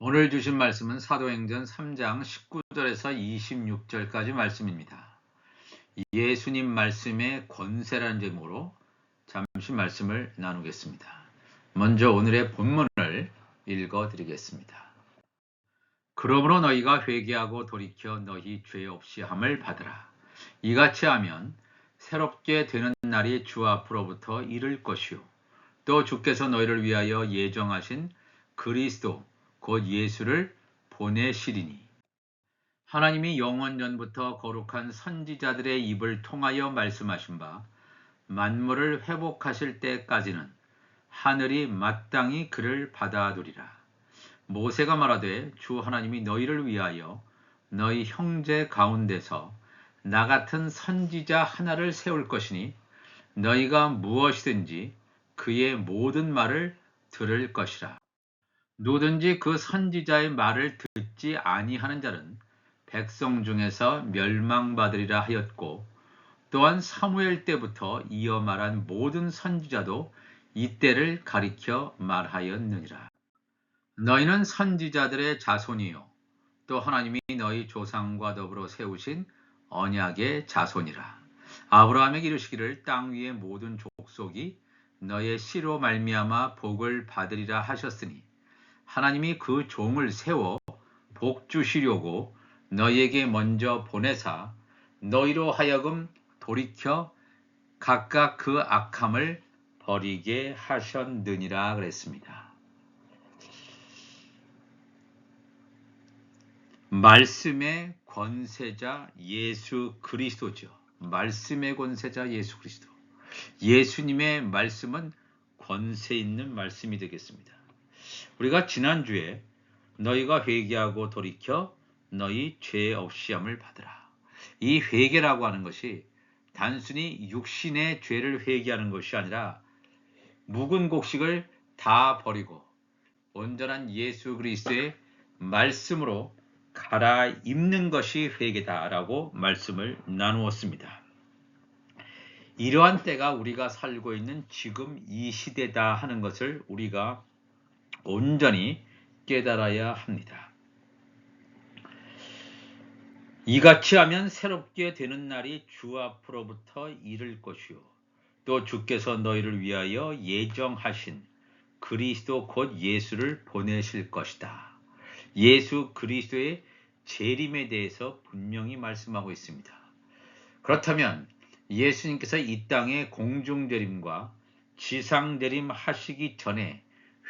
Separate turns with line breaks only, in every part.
오늘 주신 말씀은 사도행전 3장 19절에서 26절까지 말씀입니다. 예수님 말씀의 권세라는 제목으로 잠시 말씀을 나누겠습니다. 먼저 오늘의 본문을 읽어드리겠습니다. 그러므로 너희가 회개하고 돌이켜 너희 죄 없이 함을 받으라. 이같이 하면 새롭게 되는 날이 주 앞으로부터 이를 것이요 또 주께서 너희를 위하여 예정하신 그리스도 곧 예수를 보내시리니 하나님이 영원 전부터 거룩한 선지자들의 입을 통하여 말씀하신 바 만물을 회복하실 때까지는 하늘이 마땅히 그를 받아두리라. 모세가 말하되 주 하나님이 너희를 위하여 너희 형제 가운데서 나 같은 선지자 하나를 세울 것이니 너희가 무엇이든지 그의 모든 말을 들을 것이라. 누구든지 그 선지자의 말을 듣지 아니하는 자는 백성 중에서 멸망받으리라 하였고 또한 사무엘 때부터 이어 말한 모든 선지자도 이때를 가리켜 말하였느니라. 너희는 선지자들의 자손이요 또 하나님이 너희 조상과 더불어 세우신 언약의 자손이라. 아브라함에게 이르시기를 땅 위의 모든 족속이 너의 씨로 말미암아 복을 받으리라 하셨으니 하나님이 그 종을 세워 복 주시려고 너희에게 먼저 보내사 너희로 하여금 돌이켜 각각 그 악함을 버리게 하셨느니라 그랬습니다. 말씀의 권세자 예수 그리스도죠. 말씀의 권세자 예수 그리스도. 예수님의 말씀은 권세 있는 말씀이 되겠습니다. 우리가 지난주에 너희가 회개하고 돌이켜 너희 죄 없이 함을 받으라. 이 회개라고 하는 것이 단순히 육신의 죄를 회개하는 것이 아니라 묵은 곡식을 다 버리고 온전한 예수 그리스도의 말씀으로 갈아입는 것이 회개다라고 말씀을 나누었습니다. 이러한 때가 우리가 살고 있는 지금 이 시대다 하는 것을 우리가 온전히 깨달아야 합니다. 이같이 하면 새롭게 되는 날이 주 앞으로부터 이를 것이요 또 주께서 너희를 위하여 예정하신 그리스도 곧 예수를 보내실 것이다. 예수 그리스도의 재림에 대해서 분명히 말씀하고 있습니다. 그렇다면 예수님께서 이 땅에 공중재림과 지상재림 하시기 전에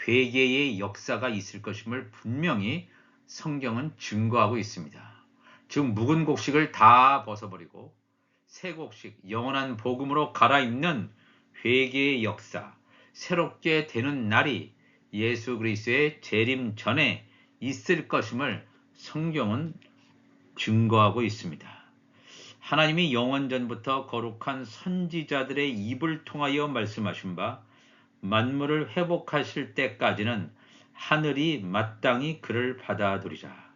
회개의 역사가 있을 것임을 분명히 성경은 증거하고 있습니다. 즉 묵은 곡식을 다 벗어버리고 새 곡식, 영원한 복음으로 갈아입는 회개의 역사, 새롭게 되는 날이 예수 그리스도의 재림 전에 있을 것임을 성경은 증거하고 있습니다. 하나님이 영원 전부터 거룩한 선지자들의 입을 통하여 말씀하신 바 만물을 회복하실 때까지는 하늘이 마땅히 그를 받아두리라.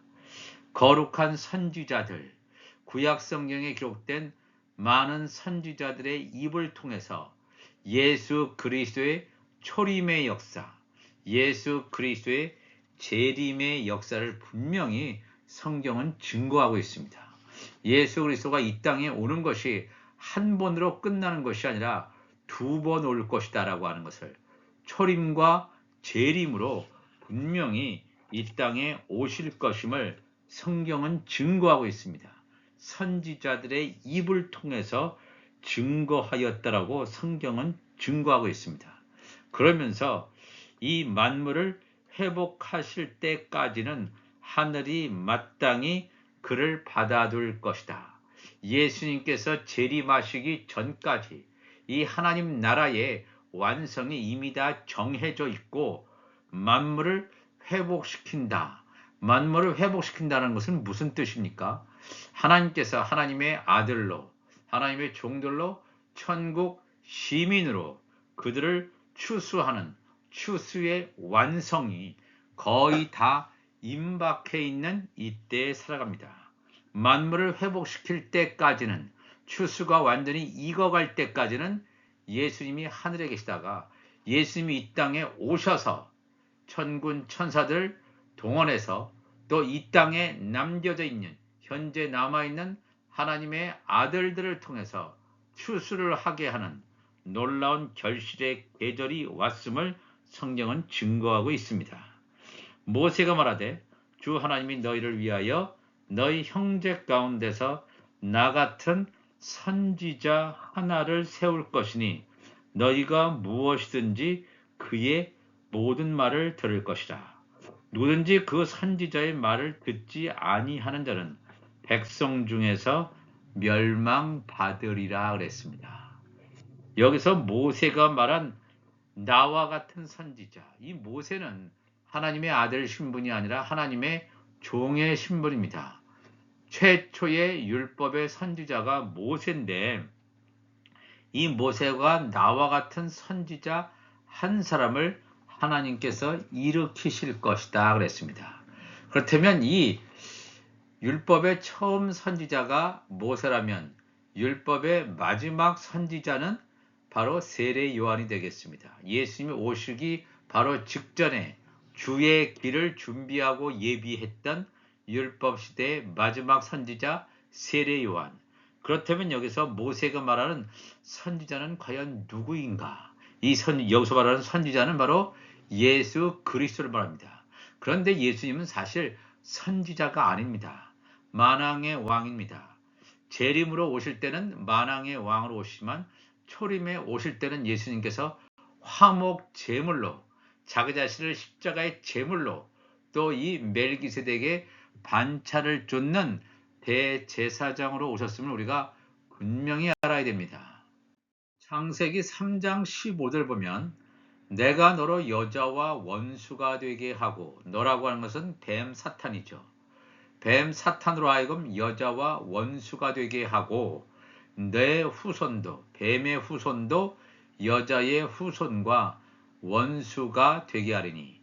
거룩한 선지자들, 구약 성경에 기록된 많은 선지자들의 입을 통해서 예수 그리스도의 초림의 역사, 예수 그리스도의 재림의 역사를 분명히 성경은 증거하고 있습니다. 예수 그리스도가 이 땅에 오는 것이 한 번으로 끝나는 것이 아니라 두 번 올 것이다 라고 하는 것을 초림과 재림으로 분명히 이 땅에 오실 것임을 성경은 증거하고 있습니다. 선지자들의 입을 통해서 증거하였다라고 성경은 증거하고 있습니다. 그러면서 이 만물을 회복하실 때까지는 하늘이 마땅히 그를 받아둘 것이다. 예수님께서 재림하시기 전까지 이 하나님 나라의 완성이 이미 다 정해져 있고 만물을 회복시킨다. 만물을 회복시킨다는 것은 무슨 뜻입니까? 하나님께서 하나님의 아들로 하나님의 종들로 천국 시민으로 그들을 추수하는 추수의 완성이 거의 다 임박해 있는 이때에 살아갑니다. 만물을 회복시킬 때까지는 추수가 완전히 익어갈 때까지는 예수님이 하늘에 계시다가 예수님이 이 땅에 오셔서 천군 천사들 동원해서 또 이 땅에 남겨져 있는 현재 남아있는 하나님의 아들들을 통해서 추수를 하게 하는 놀라운 결실의 계절이 왔음을 성경은 증거하고 있습니다. 모세가 말하되 주 하나님이 너희를 위하여 너희 형제 가운데서 나 같은 선지자 하나를 세울 것이니 너희가 무엇이든지 그의 모든 말을 들을 것이라. 누구든지 그 선지자의 말을 듣지 아니하는 자는 백성 중에서 멸망받으리라 그랬습니다. 여기서 모세가 말한 나와 같은 선지자, 이 모세는 하나님의 아들 신분이 아니라 하나님의 종의 신분입니다. 최초의 율법의 선지자가 모세인데 이 모세가 나와 같은 선지자 한 사람을 하나님께서 일으키실 것이다 그랬습니다. 그렇다면 이 율법의 처음 선지자가 모세라면 율법의 마지막 선지자는 바로 세례 요한이 되겠습니다. 예수님이 오시기 바로 직전에 주의 길을 준비하고 예비했던 율법 시대의 마지막 선지자 세례 요한. 그렇다면 여기서 모세가 말하는 선지자는 과연 누구인가? 여기서 말하는 선지자는 바로 예수 그리스도를 말합니다. 그런데 예수님은 사실 선지자가 아닙니다. 만왕의 왕입니다. 재림으로 오실 때는 만왕의 왕으로 오시지만 초림에 오실 때는 예수님께서 화목 제물로 자기 자신을 십자가의 제물로 또 이 멜기세덱의 반차를 쫓는 대제사장으로 오셨음을 우리가 분명히 알아야 됩니다. 창세기 3장 15절을 보면 내가 너로 여자와 원수가 되게 하고, 너라고 하는 것은 뱀 사탄이죠. 뱀 사탄으로 하여금 여자와 원수가 되게 하고 내 후손도, 뱀의 후손도 여자의 후손과 원수가 되게 하리니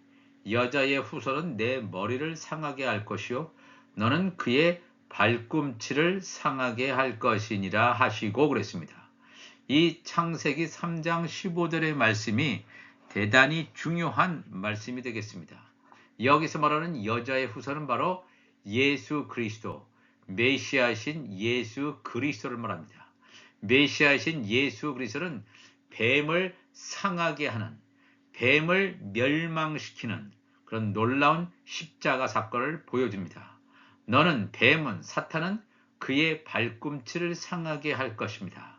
여자의 후손은 내 머리를 상하게 할 것이요 너는 그의 발꿈치를 상하게 할 것이니라 하시고 그랬습니다. 이 창세기 3장 15절의 말씀이 대단히 중요한 말씀이 되겠습니다. 여기서 말하는 여자의 후손은 바로 예수 그리스도, 메시아이신 예수 그리스도를 말합니다. 메시아이신 예수 그리스도는 뱀을 상하게 하는, 뱀을 멸망시키는 그런 놀라운 십자가 사건을 보여줍니다. 너는 뱀은, 사탄은 그의 발꿈치를 상하게 할 것입니다.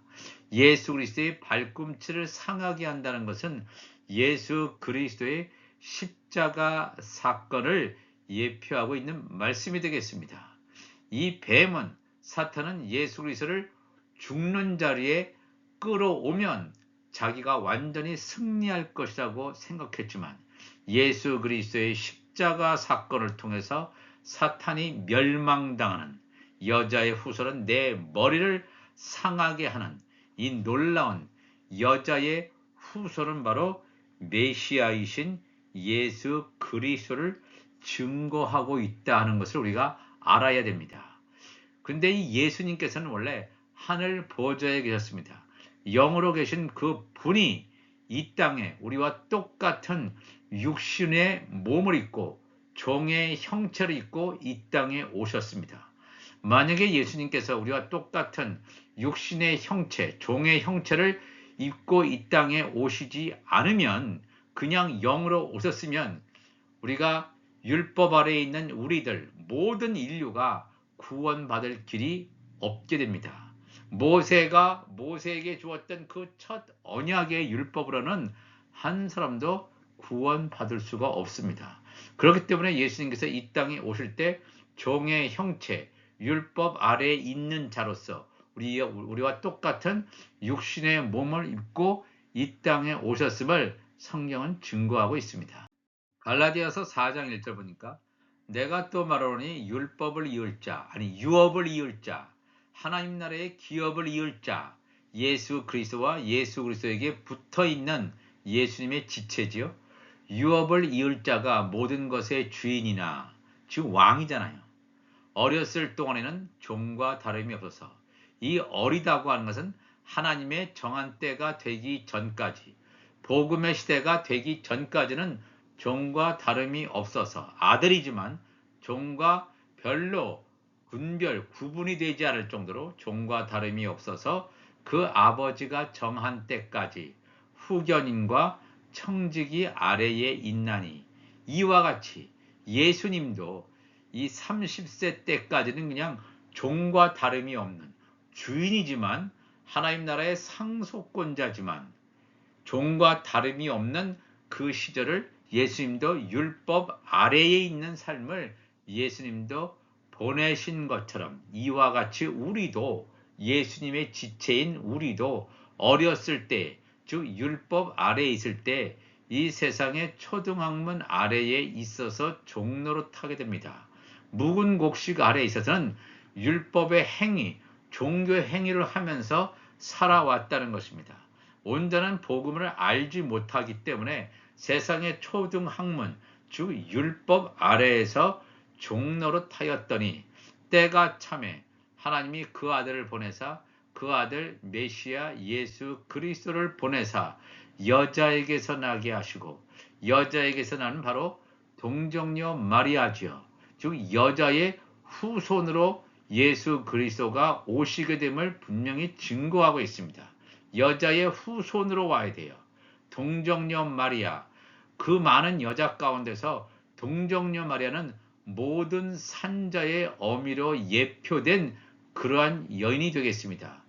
예수 그리스도의 발꿈치를 상하게 한다는 것은 예수 그리스도의 십자가 사건을 예표하고 있는 말씀이 되겠습니다. 이 뱀은, 사탄은 예수 그리스도를 죽는 자리에 끌어오면 자기가 완전히 승리할 것이라고 생각했지만 예수 그리스도의 십자가 사건을 통해서 사탄이 멸망당하는, 여자의 후손은 내 머리를 상하게 하는 이 놀라운 여자의 후손은 바로 메시아이신 예수 그리스도를 증거하고 있다 하는 것을 우리가 알아야 됩니다. 근데 이 예수님께서는 원래 하늘 보좌에 계셨습니다. 영으로 계신 그 분이 이 땅에 우리와 똑같은 육신의 몸을 입고 종의 형체를 입고 이 땅에 오셨습니다. 만약에 예수님께서 우리와 똑같은 육신의 형체, 종의 형체를 입고 이 땅에 오시지 않으면, 그냥 영으로 오셨으면 우리가 율법 아래에 있는 우리들 모든 인류가 구원받을 길이 없게 됩니다. 모세가 모세에게 주었던 그 첫 언약의 율법으로는 한 사람도 구원받을 수가 없습니다. 그렇기 때문에 예수님께서 이 땅에 오실 때 종의 형체, 율법 아래에 있는 자로서 우리와 똑같은 육신의 몸을 입고 이 땅에 오셨음을 성경은 증거하고 있습니다. 갈라디아서 4장 1절 보니까 내가 또 말하노니 율법을 이을 자, 아니 유업을 이을 자, 하나님 나라의 기업을 이을 자, 예수 그리스도와 예수 그리스도에게 붙어있는 예수님의 지체지요. 유업을 이을 자가 모든 것의 주인이나, 즉 왕이잖아요. 어렸을 동안에는 종과 다름이 없어서, 이 어리다고 하는 것은 하나님의 정한 때가 되기 전까지, 복음의 시대가 되기 전까지는 종과 다름이 없어서 아들이지만 종과 별로 구분이 되지 않을 정도로 종과 다름이 없어서 그 아버지가 정한 때까지 후견인과 청지기 아래에 있나니 이와 같이 예수님도 이 30세 때까지는 그냥 종과 다름이 없는 주인이지만 하나님 나라의 상속권자지만 종과 다름이 없는 그 시절을 예수님도 율법 아래에 있는 삶을 예수님도 보내신 것처럼 이와 같이 우리도 예수님의 지체인 우리도 어렸을 때, 즉 율법 아래에 있을 때 이 세상의 초등학문 아래에 있어서 종노릇하게 됩니다. 묵은 곡식 아래에 있어서는 율법의 행위, 종교 행위를 하면서 살아왔다는 것입니다. 온전한 복음을 알지 못하기 때문에 세상의 초등학문, 즉 율법 아래에서 종노릇하였더니 때가 참에 하나님이 그 아들을 보내사 그 아들 메시아 예수 그리스도를 보내사 여자에게서 나게 하시고 여자에게서 나는 바로 동정녀 마리아지요. 즉 여자의 후손으로 예수 그리스도가 오시게 됨을 분명히 증거하고 있습니다. 여자의 후손으로 와야 돼요. 동정녀 마리아, 그 많은 여자 가운데서 동정녀 마리아는 모든 산자의 어미로 예표된 그러한 여인이 되겠습니다.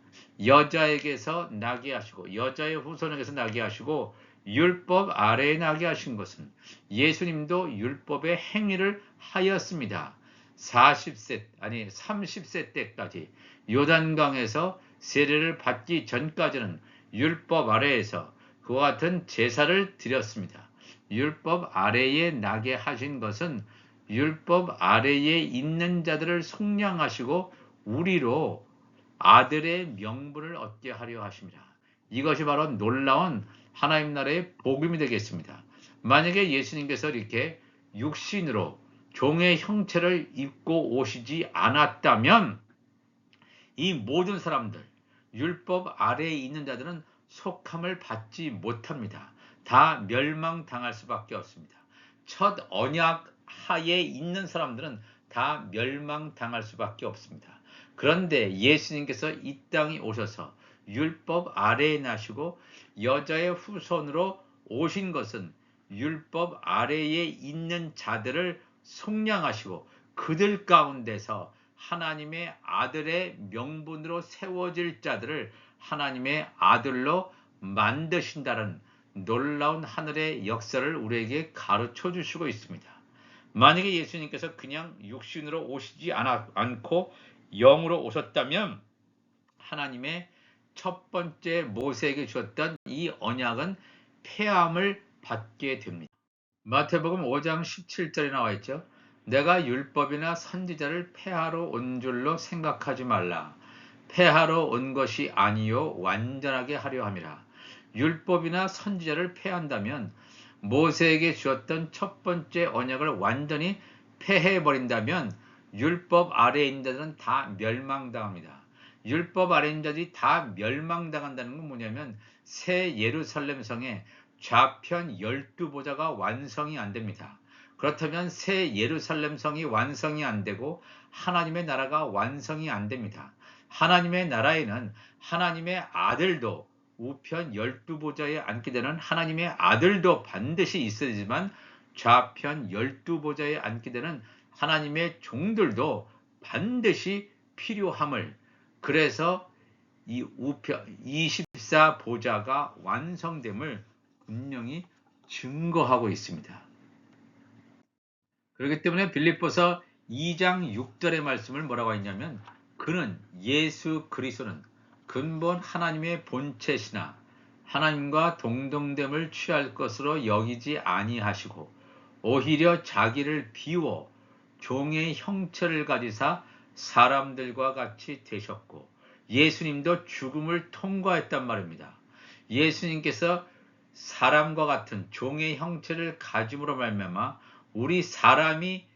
여자에게서 나게 하시고 여자의 후손에게서 나게 하시고 율법 아래에 나게 하신 것은 예수님도 율법의 행위를 하였습니다. 30세 때까지 요단강에서 세례를 받기 전까지는 율법 아래에서 그와 같은 제사를 드렸습니다. 율법 아래에 나게 하신 것은 율법 아래에 있는 자들을 속량하시고 우리로 아들의 명분을 얻게 하려 하십니다. 이것이 바로 놀라운 하나님 나라의 복음이 되겠습니다. 만약에 예수님께서 이렇게 육신으로 종의 형체를 입고 오시지 않았다면 이 모든 사람들, 율법 아래에 있는 자들은 속함을 받지 못합니다. 다 멸망당할 수밖에 없습니다. 첫 언약 하에 있는 사람들은 다 멸망당할 수밖에 없습니다. 그런데 예수님께서 이 땅에 오셔서 율법 아래에 나시고 여자의 후손으로 오신 것은 율법 아래에 있는 자들을 속량하시고 그들 가운데서 하나님의 아들의 명분으로 세워질 자들을 하나님의 아들로 만드신다는 놀라운 하늘의 역사를 우리에게 가르쳐 주시고 있습니다. 만약에 예수님께서 그냥 육신으로 오시지 않고 영으로 오셨다면 하나님의 첫 번째 모세에게 주었던 이 언약은 폐함을 받게 됩니다. 마태복음 5장 17절에 나와 있죠. 내가 율법이나 선지자를 폐하러 온 줄로 생각하지 말라. 폐하러 온 것이 아니요 완전하게 하려 함이라. 율법이나 선지자를 폐한다면 모세에게 주었던 첫 번째 언약을 완전히 폐해버린다면 율법 아래에 있는 자들은 다 멸망당합니다. 율법 아래에 있는 자들이 다 멸망당한다는 건 뭐냐면 새 예루살렘 성에 좌편 12보좌가 완성이 안 됩니다. 그렇다면 새 예루살렘 성이 완성이 안 되고 하나님의 나라가 완성이 안 됩니다. 하나님의 나라에는 하나님의 아들도 우편 12보좌에 앉게 되는 하나님의 아들도 반드시 있어야 되지만 좌편 12보좌에 앉게 되는 하나님의 종들도 반드시 필요함을, 그래서 이 우편 24보좌가 완성됨을 분명히 증거하고 있습니다. 그렇기 때문에 빌립보서 2장 6절의 말씀을 뭐라고 했냐면 그는 예수 그리스도는 근본 하나님의 본체시나 하나님과 동등됨을 취할 것으로 여기지 아니하시고 오히려 자기를 비워 종의 형체를 가지사 사람들과 같이 되셨고 예수님도 죽음을 통과했단 말입니다. 예수님께서 사람과 같은 종의 형체를 가짐으로 말미암아 우리 사람이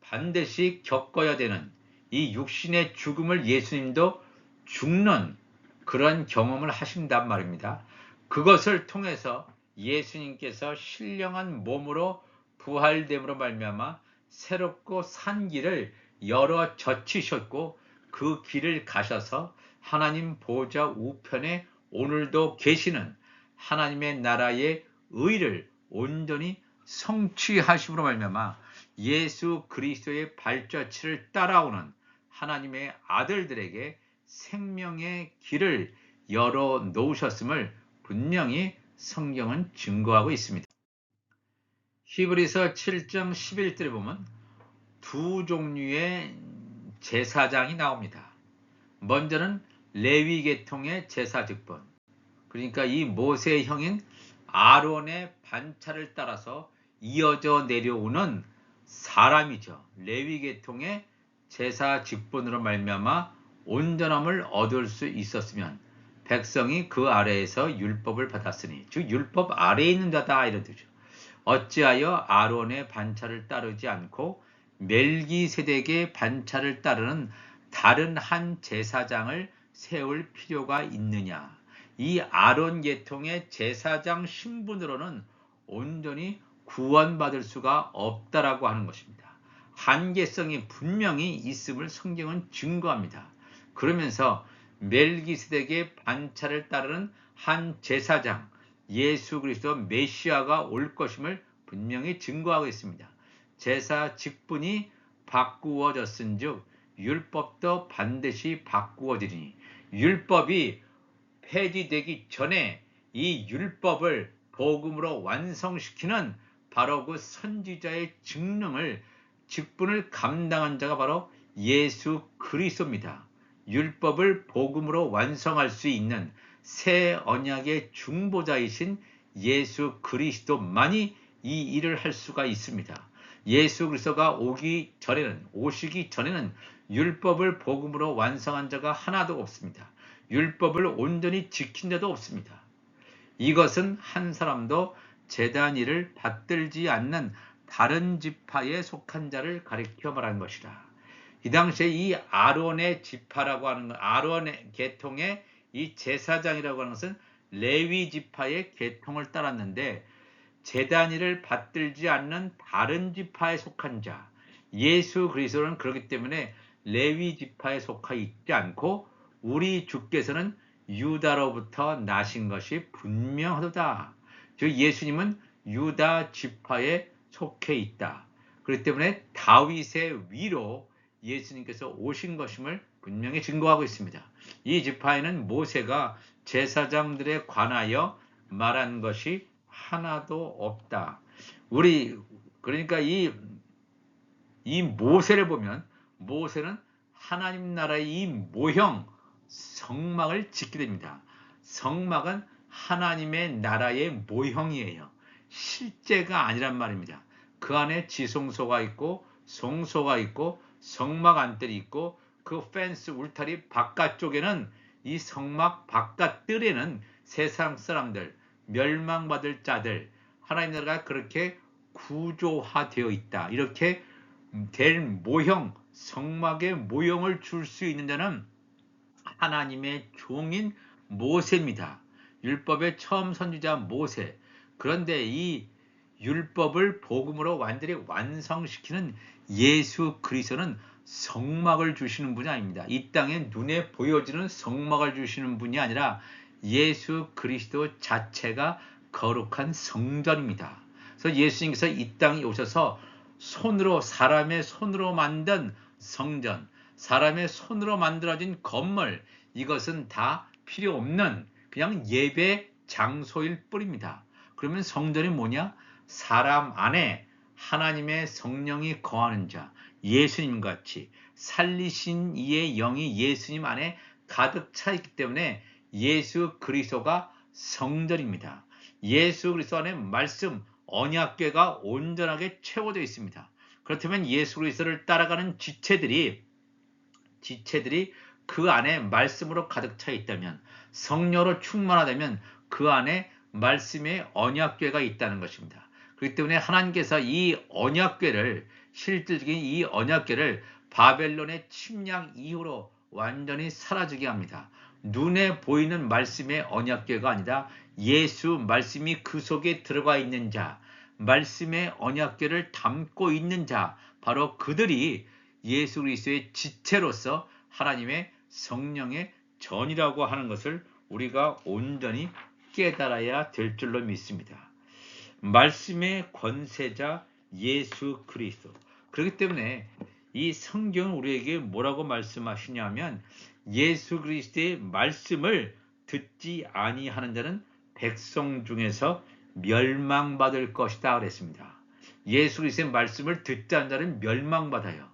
반드시 겪어야 되는 이 육신의 죽음을 예수님도 죽는 그런 경험을 하신단 말입니다. 그것을 통해서 예수님께서 신령한 몸으로 부활됨으로 말미암아 새롭고 산 길을 열어 젖히셨고 그 길을 가셔서 하나님 보좌 우편에 오늘도 계시는 하나님의 나라의 의를 온전히 성취하심으로 말미암아 예수 그리스도의 발자취를 따라오는 하나님의 아들들에게 생명의 길을 열어 놓으셨음을 분명히 성경은 증거하고 있습니다. 히브리서 7장 11절에 보면 두 종류의 제사장이 나옵니다. 먼저는 레위 계통의 제사 직분, 그러니까 이 모세의 형인 아론의 반차를 따라서 이어져 내려오는 사람이죠. 레위 계통의 제사 직분으로 말미암아 온전함을 얻을 수 있었으면 백성이 그 아래에서 율법을 받았으니, 즉 율법 아래에 있는 자다 이런 뜻이죠. 어찌하여 아론의 반차를 따르지 않고 멜기세덱의 반차를 따르는 다른 한 제사장을 세울 필요가 있느냐. 이 아론 계통의 제사장 신분으로는 온전히 구원받을 수가 없다라고 하는 것입니다. 한계성이 분명히 있음을 성경은 증거합니다. 그러면서 멜기세덱의 반차를 따르는 한 제사장 예수 그리스도 메시아가 올 것임을 분명히 증거하고 있습니다. 제사 직분이 바꾸어졌은즉 율법도 반드시 바꾸어지리니, 율법이 폐지되기 전에 이 율법을 복음으로 완성시키는 바로 그 선지자의 직분을 감당한 자가 바로 예수 그리스도입니다. 율법을 복음으로 완성할 수 있는 새 언약의 중보자이신 예수 그리스도만이 이 일을 할 수가 있습니다. 예수 그리스도가 오시기 전에는 율법을 복음으로 완성한 자가 하나도 없습니다. 율법을 온전히 지킨 자도 없습니다. 이것은 한 사람도 제단 일을 받들지 않는 다른 지파에 속한 자를 가리켜 말한 것이라. 이 당시에 이 아론의 지파라고 하는 것, 아론의 계통의 이 제사장이라고 하는 것은 레위 지파의 계통을 따랐는데, 제단위를 받들지 않는 다른 지파에 속한 자, 예수 그리스도는 그렇기 때문에 레위 지파에 속하 있지 않고 우리 주께서는 유다로부터 나신 것이 분명하도다. 즉 예수님은 유다 지파에 속해 있다. 그렇기 때문에 다윗의 위로 예수님께서 오신 것임을 분명히 증거하고 있습니다. 이 지파에는 모세가 제사장들에 관하여 말한 것이 하나도 없다. 그러니까 이 모세를 보면, 모세는 하나님 나라의 이 모형 성막을 짓게 됩니다. 성막은 하나님의 나라의 모형이에요. 실제가 아니란 말입니다. 그 안에 지성소가 있고 성소가 있고 성막 안뜰이 있고 그 펜스 울타리 바깥쪽에는, 이 성막 바깥뜰에는 세상 사람들, 멸망받을 자들, 하나님 나라가 그렇게 구조화되어 있다. 이렇게 될 모형, 성막의 모형을 줄 수 있는 자는 하나님의 종인 모세입니다. 율법의 처음 선지자 모세. 그런데 이 율법을 복음으로 완전히 완성시키는 예수 그리스도는 성막을 주시는 분이 아닙니다. 이 땅에 눈에 보여지는 성막을 주시는 분이 아니라 예수 그리스도 자체가 거룩한 성전입니다. 그래서 예수님께서 이 땅에 오셔서 사람의 손으로 만든 성전, 사람의 손으로 만들어진 건물, 이것은 다 필요 없는 그냥 예배 장소일 뿐입니다. 그러면 성전이 뭐냐? 사람 안에 하나님의 성령이 거하는 자, 예수님 같이 살리신 이의 영이 예수님 안에 가득 차 있기 때문에 예수 그리스도가 성전입니다. 예수 그리스도 안에 말씀, 언약궤가 온전하게 채워져 있습니다. 그렇다면 예수 그리스도를 따라가는 지체들이 그 안에 말씀으로 가득 차 있다면, 성령으로 충만하다면 그 안에 말씀의 언약궤가 있다는 것입니다. 그렇기 때문에 하나님께서 이 언약궤를, 실질적인 이 언약궤를 바벨론의 침략 이후로 완전히 사라지게 합니다. 눈에 보이는 말씀의 언약궤가 아니라 예수 말씀이 그 속에 들어가 있는 자, 말씀의 언약궤를 담고 있는 자, 바로 그들이 예수 그리스도의 지체로서 하나님의 성령의 전이라고 하는 것을 우리가 온전히 깨달아야 될 줄로 믿습니다. 말씀의 권세자 예수 그리스도. 그렇기 때문에 이 성경은 우리에게 뭐라고 말씀하시냐면 예수 그리스도의 말씀을 듣지 아니하는 자는 백성 중에서 멸망받을 것이다 그랬습니다. 예수 그리스도의 말씀을 듣지 않는 자는 멸망받아요.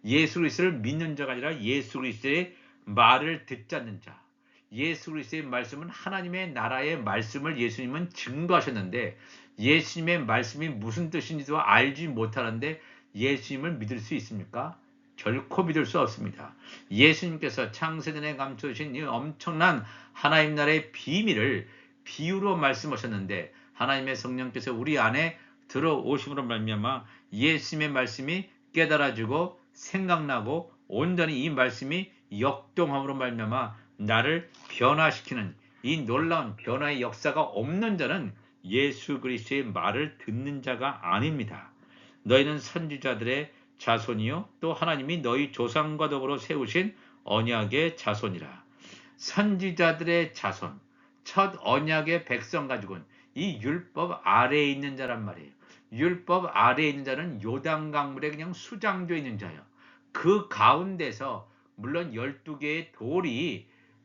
예수 그리스도를 믿는 자가 아니라 예수 그리스도의 말을 듣지 않는 자. 예수 그리스도의 말씀은 하나님의 나라의 말씀을 예수님은 증거하셨는데 예수님의 말씀이 무슨 뜻인지도 알지 못하는데 예수님을 믿을 수 있습니까? 결코 믿을 수 없습니다. 예수님께서 창세전에 감춰주신 이 엄청난 하나님 나라의 비밀을 비유로 말씀하셨는데 하나님의 성령께서 우리 안에 들어오심으로 말미암아 예수님의 말씀이 깨달아지고 생각나고 온전히 이 말씀이 역동함으로 말미암아 나를 변화시키는 이 놀라운 변화의 역사가 없는 자는 예수 그리스도의 말을 듣는 자가 아닙니다. 너희는 선지자들의 자손이요 또 하나님이 너희 조상과 더불어 세우신 언약의 자손이라. 선지자들의 자손, 첫 언약의 백성 가지고는 이 율법 아래에 있는 자란 말이에요. 율법 아래에 있는 자는 요단 강물에 그냥 수장되어 있는 자예요. 그 가운데서 물론 12개의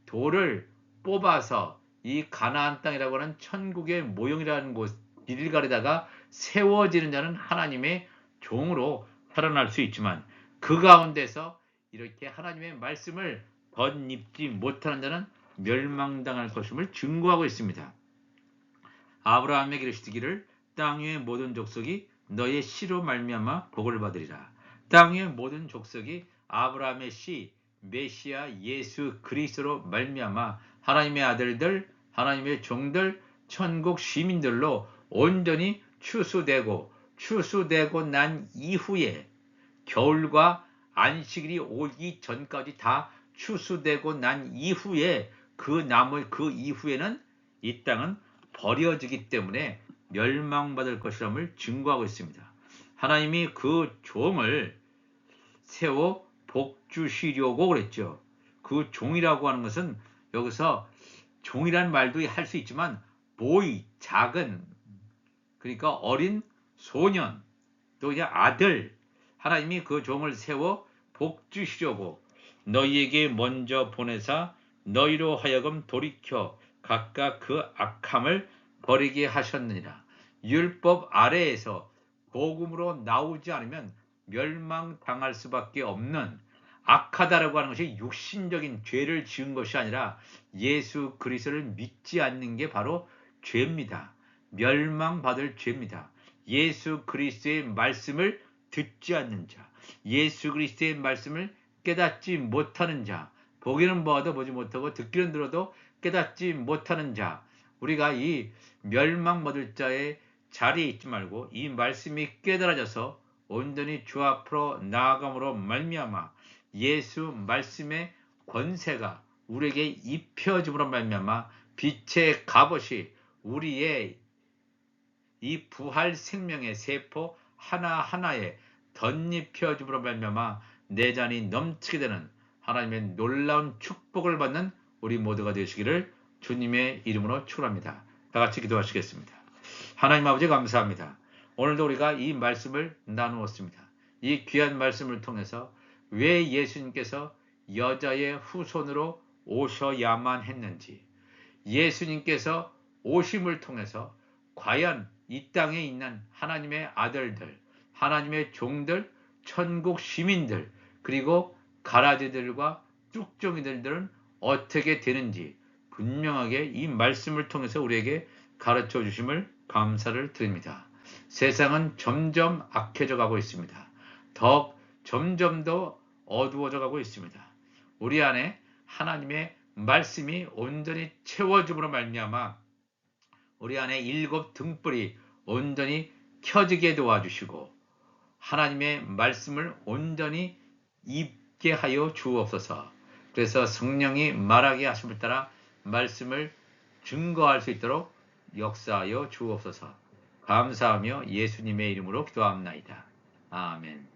돌을 뽑아서 이 가나안 땅이라고 하는 천국의 모형이라는 곳 길갈에다가 세워지는 자는 하나님의 종으로 살아날 수 있지만 그 가운데서 이렇게 하나님의 말씀을 덧입지 못하는 자는 멸망당할 것임을 증거하고 있습니다. 아브라함에게 이르시기를 땅 위의 모든 족속이 너의 씨로 말미암아 복을 받으리라. 땅 위의 모든 족속이 아브라함의 씨 메시아 예수 그리스도로 말미암아 하나님의 아들들, 하나님의 종들, 천국 시민들로 온전히 추수되고 난 이후에 겨울과 안식일이 오기 전까지 다 추수되고 난 이후에 그 이후에는 이 땅은 버려지기 때문에 멸망받을 것이라는 증거하고 있습니다. 하나님이 그 종을 세워 복주시려고 그랬죠. 그 종이라고 하는 것은 여기서 종이란 말도 할 수 있지만 보이, 작은, 그러니까 어린 소년, 또 이제 아들, 하나님이 그 종을 세워 복주시려고 너희에게 먼저 보내사 너희로 하여금 돌이켜 각각 그 악함을 버리게 하셨느니라. 율법 아래에서 복음으로 나오지 않으면 멸망당할 수밖에 없는 악하다라고 하는 것이 육신적인 죄를 지은 것이 아니라 예수 그리스도를 믿지 않는 게 바로 죄입니다. 멸망받을 죄입니다. 예수 그리스도의 말씀을 듣지 않는 자, 예수 그리스도의 말씀을 깨닫지 못하는 자, 보기는 보아도 보지 못하고 듣기는 들어도 깨닫지 못하는 자, 우리가 이 멸망받을 자의 자리에 있지 말고 이 말씀이 깨달아져서 온전히 주 앞으로 나아감으로 말미암아 예수 말씀의 권세가 우리에게 입혀짐으로 말미암아 빛의 갑옷이 우리의 이 부활 생명의 세포 하나하나에 덧입혀짐으로 말미암아 내장이 넘치게 되는 하나님의 놀라운 축복을 받는 우리 모두가 되시기를 주님의 이름으로 축원합니다. 다 같이 기도하시겠습니다. 하나님 아버지 감사합니다. 오늘도 우리가 이 말씀을 나누었습니다. 이 귀한 말씀을 통해서 왜 예수님께서 여자의 후손으로 오셔야만 했는지, 예수님께서 오심을 통해서 과연 이 땅에 있는 하나님의 아들들, 하나님의 종들, 천국 시민들, 그리고 가라지들과 쭉정이들은 어떻게 되는지 분명하게 이 말씀을 통해서 우리에게 가르쳐 주심을 감사를 드립니다. 세상은 점점 악해져 가고 있습니다. 점점 더 어두워져 가고 있습니다. 우리 안에 하나님의 말씀이 온전히 채워줌으로 말미암아 우리 안에 7 등불이 온전히 켜지게 도와주시고 하나님의 말씀을 온전히 입게 하여 주옵소서. 그래서 성령이 말하게 하심을 따라 말씀을 증거할 수 있도록 역사하여 주옵소서. 감사하며 예수님의 이름으로 기도합나이다. 아멘.